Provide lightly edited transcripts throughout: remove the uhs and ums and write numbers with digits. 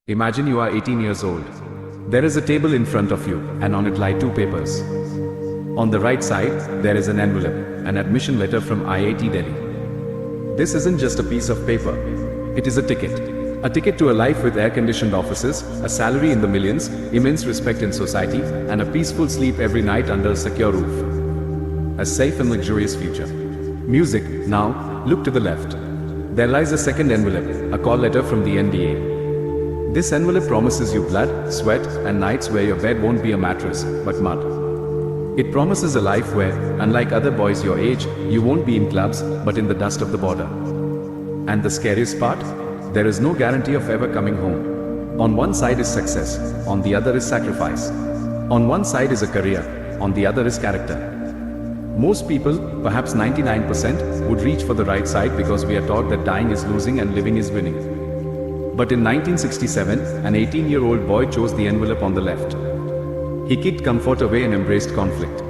Imagine you are 18 years old. There is a table in front of you, and on it lie two papers. On the right side, there is an envelope, an admission letter from IIT Delhi. This isn't just a piece of paper. It is a ticket. A ticket to a life with air-conditioned offices, a salary in the millions, immense respect in society, and a peaceful sleep every night under a secure roof. A safe and luxurious future. Music. Now, look to the left. There lies a second envelope, a call letter from the NDA. This envelope promises you blood, sweat, and nights where your bed won't be a mattress, but mud. It promises a life where, unlike other boys your age, you won't be in clubs, but in the dust of the border. And the scariest part? There is no guarantee of ever coming home. On one side is success, on the other is sacrifice. On one side is a career, on the other is character. Most people, perhaps 99%, would reach for the right side because we are taught that dying is losing and living is winning. But in 1967, an 18-year-old boy chose the envelope on the left. He kicked comfort away and embraced conflict.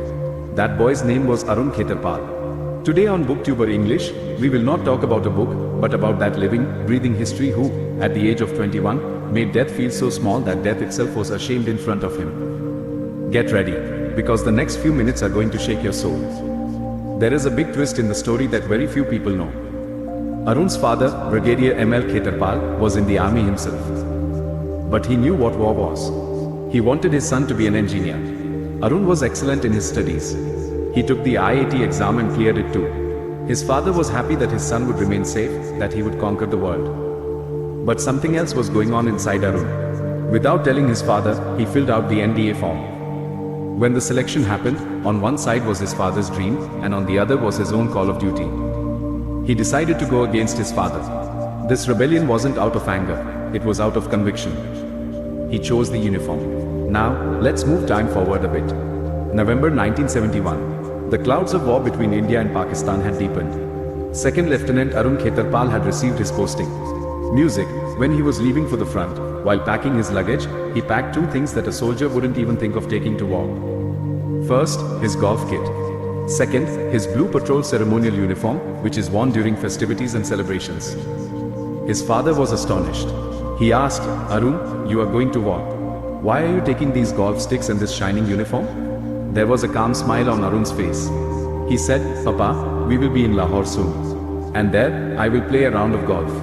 That boy's name was Arun Khetarpal. Today on Booktuber English, we will not talk about a book, but about that living, breathing history who, at the age of 21, made death feel so small that death itself was ashamed in front of him. Get ready, because the next few minutes are going to shake your soul. There is a big twist in the story that very few people know. Arun's father, Brigadier M.L. Khetarpal, was in the army himself. But he knew what war was. He wanted his son to be an engineer. Arun was excellent in his studies. He took the IIT exam and cleared it too. His father was happy that his son would remain safe, that he would conquer the world. But something else was going on inside Arun. Without telling his father, he filled out the NDA form. When the selection happened, on one side was his father's dream, and on the other was his own call of duty. He decided to go against his father. This rebellion wasn't out of anger, it was out of conviction. He chose the uniform. Now, let's move time forward a bit. November 1971. The clouds of war between India and Pakistan had deepened. Second Lieutenant Arun Khetarpal had received his posting. Music. When he was leaving for the front, while packing his luggage, he packed two things that a soldier wouldn't even think of taking to war. First, his golf kit. Second, his blue patrol ceremonial uniform, which is worn during festivities and celebrations. His father was astonished. He asked, "Arun, you are going to war. Why are you taking these golf sticks and this shining uniform?" There was a calm smile on Arun's face. He said, "Papa, we will be in Lahore soon. And there, I will play a round of golf.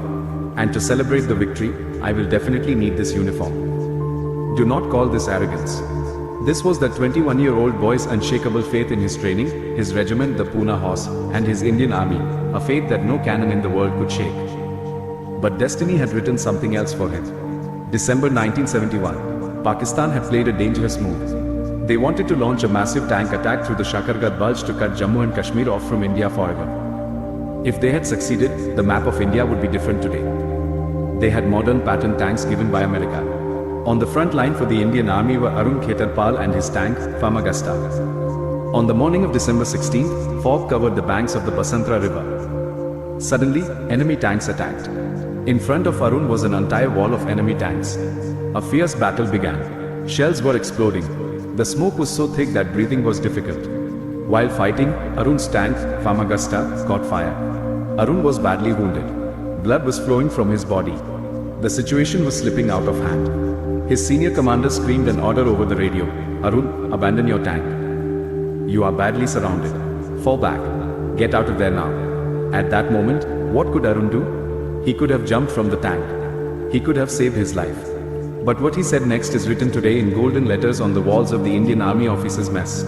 And to celebrate the victory, I will definitely need this uniform." Do not call this arrogance. This was the 21-year-old boy's unshakable faith in his training, his regiment, the Pune Horse, and his Indian army, a faith that no cannon in the world could shake. But destiny had written something else for him. December 1971. Pakistan had played a dangerous move. They wanted to launch a massive tank attack through the Shakargat Bulge to cut Jammu and Kashmir off from India forever. If they had succeeded, the map of India would be different today. They had modern pattern tanks given by America. On the front line for the Indian army were Arun Khetarpal and his tank, Famagasta. On the morning of December 16th, fog covered the banks of the Basantar river. Suddenly, enemy tanks attacked. In front of Arun was an entire wall of enemy tanks. A fierce battle began. Shells were exploding. The smoke was so thick that breathing was difficult. While fighting, Arun's tank, Famagasta, caught fire. Arun was badly wounded. Blood was flowing from his body. The situation was slipping out of hand. His senior commander screamed an order over the radio. "Arun, abandon your tank. You are badly surrounded. Fall back. Get out of there now." At that moment, what could Arun do? He could have jumped from the tank. He could have saved his life. But what he said next is written today in golden letters on the walls of the Indian Army officers' mess.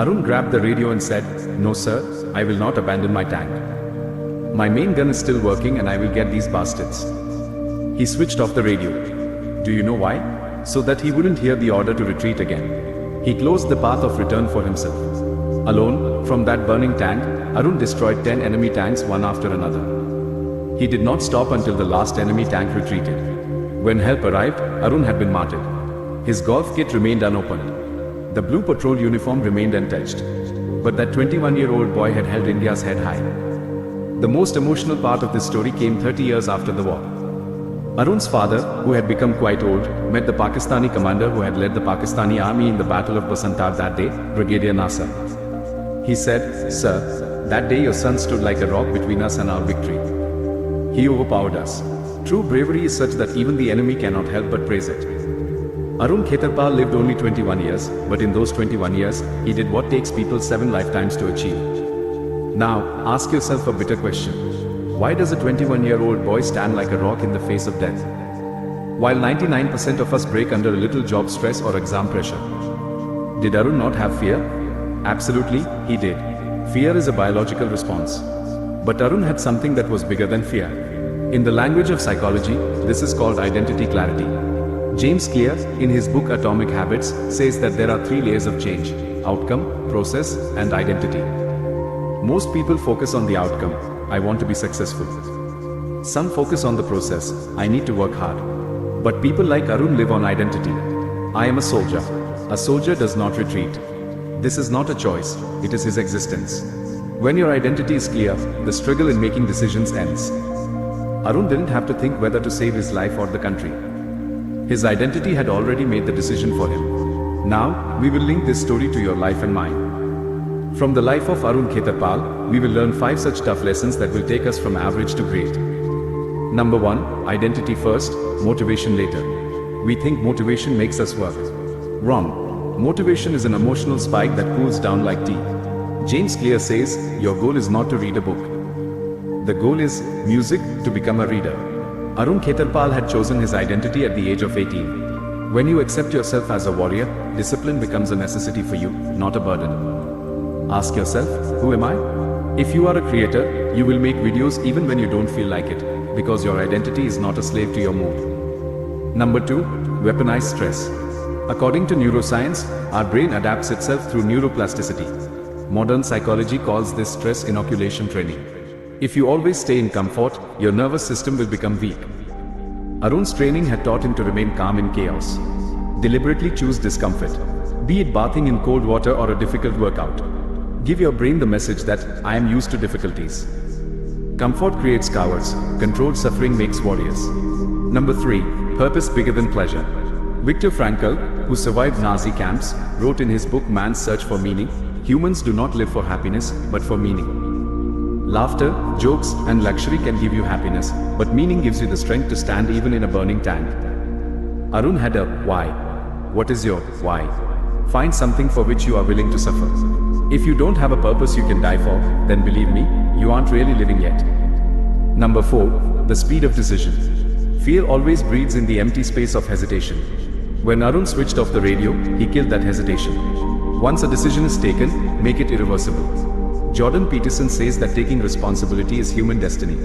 Arun grabbed the radio and said, "No sir, I will not abandon my tank. My main gun is still working and I will get these bastards." He switched off the radio. Do you know why? So that he wouldn't hear the order to retreat again. He closed the path of return for himself. Alone, from that burning tank, Arun destroyed 10 enemy tanks one after another. He did not stop until the last enemy tank retreated. When help arrived, Arun had been martyred. His golf kit remained unopened. The blue patrol uniform remained untouched. But that 21-year-old boy had held India's head high. The most emotional part of this story came 30 years after the war. Arun's father, who had become quite old, met the Pakistani commander who had led the Pakistani army in the Battle of Basantar that day, Brigadier Nasser. He said, "Sir, that day your son stood like a rock between us and our victory. He overpowered us. True bravery is such that even the enemy cannot help but praise it. Arun Khetarpal lived only 21 years, but in those 21 years, he did what takes people 7 lifetimes to achieve. Now, ask yourself a bitter question. Why does a 21-year-old boy stand like a rock in the face of death? While 99% of us break under a little job stress or exam pressure. Did Arun not have fear? Absolutely, he did. Fear is a biological response. But Arun had something that was bigger than fear. In the language of psychology, this is called identity clarity. James Clear, in his book Atomic Habits, says that there are 3 layers of change: outcome, process, and identity. Most people focus on the outcome, I want to be successful. Some focus on the process, I need to work hard. But people like Arun live on identity. I am a soldier. A soldier does not retreat. This is not a choice, it is his existence. When your identity is clear, the struggle in making decisions ends. Arun didn't have to think whether to save his life or the country. His identity had already made the decision for him. Now, we will link this story to your life and mine. From the life of Arun Khetarpal, we will learn 5 such tough lessons that will take us from average to great. Number 1, identity first, motivation later. We think motivation makes us work. Wrong. Motivation is an emotional spike that cools down like tea. James Clear says, your goal is not to read a book. The goal is music, to become a reader. Arun Khetarpal had chosen his identity at the age of 18. When you accept yourself as a warrior, discipline becomes a necessity for you, not a burden. Ask yourself, who am I? If you are a creator, you will make videos even when you don't feel like it, because your identity is not a slave to your mood. Number 2, weaponize stress. According to neuroscience, our brain adapts itself through neuroplasticity. Modern psychology calls this stress inoculation training. If you always stay in comfort, your nervous system will become weak. Arun's training had taught him to remain calm in chaos. Deliberately choose discomfort. Be it bathing in cold water or a difficult workout. Give your brain the message that, I am used to difficulties. Comfort creates cowards, controlled suffering makes warriors. Number 3, purpose bigger than pleasure. Viktor Frankl, who survived Nazi camps, wrote in his book Man's Search for Meaning, humans do not live for happiness, but for meaning. Laughter, jokes, and luxury can give you happiness, but meaning gives you the strength to stand even in a burning tank. Arun had a why. What is your why? Find something for which you are willing to suffer. If you don't have a purpose you can die for, then believe me, you aren't really living yet. Number 4, the speed of decision. Fear always breathes in the empty space of hesitation. When Arun switched off the radio, he killed that hesitation. Once a decision is taken, make it irreversible. Jordan Peterson says that taking responsibility is human destiny.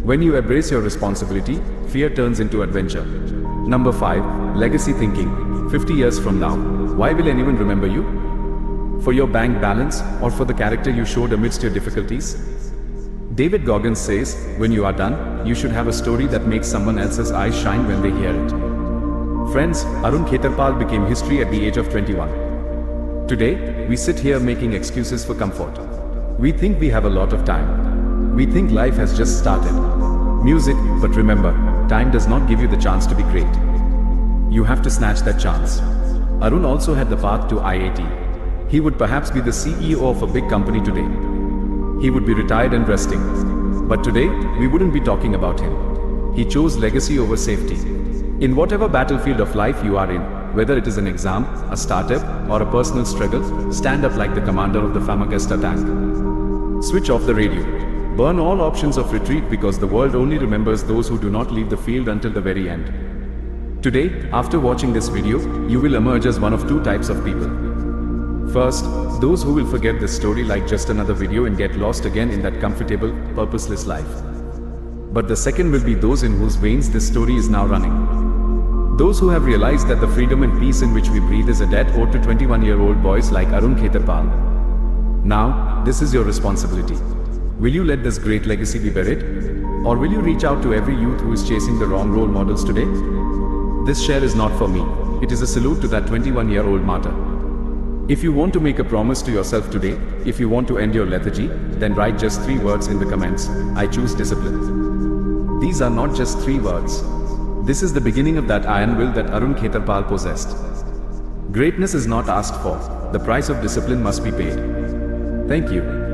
When you embrace your responsibility, fear turns into adventure. Number 5, legacy thinking. 50 years from now, why will anyone remember you? For your bank balance or for the character you showed amidst your difficulties? David Goggins says, when you are done, you should have a story that makes someone else's eyes shine when they hear it. Friends, Arun Khetarpal became history at the age of 21. Today, we sit here making excuses for comfort. We think we have a lot of time. We think life has just started. Music, but remember, time does not give you the chance to be great. You have to snatch that chance. Arun also had the path to IIT. He would perhaps be the CEO of a big company today. He would be retired and resting. But today, we wouldn't be talking about him. He chose legacy over safety. In whatever battlefield of life you are in, whether it is an exam, a startup, or a personal struggle, stand up like the commander of the Famagesta tank. Switch off the radio. Burn all options of retreat because the world only remembers those who do not leave the field until the very end. Today, after watching this video, you will emerge as one of 2 types of people. First, those who will forget this story like just another video and get lost again in that comfortable, purposeless life. But the second will be those in whose veins this story is now running. Those who have realized that the freedom and peace in which we breathe is a debt owed to 21-year-old boys like Arun Khetarpal. Now, this is your responsibility. Will you let this great legacy be buried? Or will you reach out to every youth who is chasing the wrong role models today? This share is not for me. It is a salute to that 21-year-old martyr. If you want to make a promise to yourself today, if you want to end your lethargy, then write just 3 words in the comments. I choose discipline. These are not just 3 words. This is the beginning of that iron will that Arun Khetarpal possessed. Greatness is not asked for. The price of discipline must be paid. Thank you.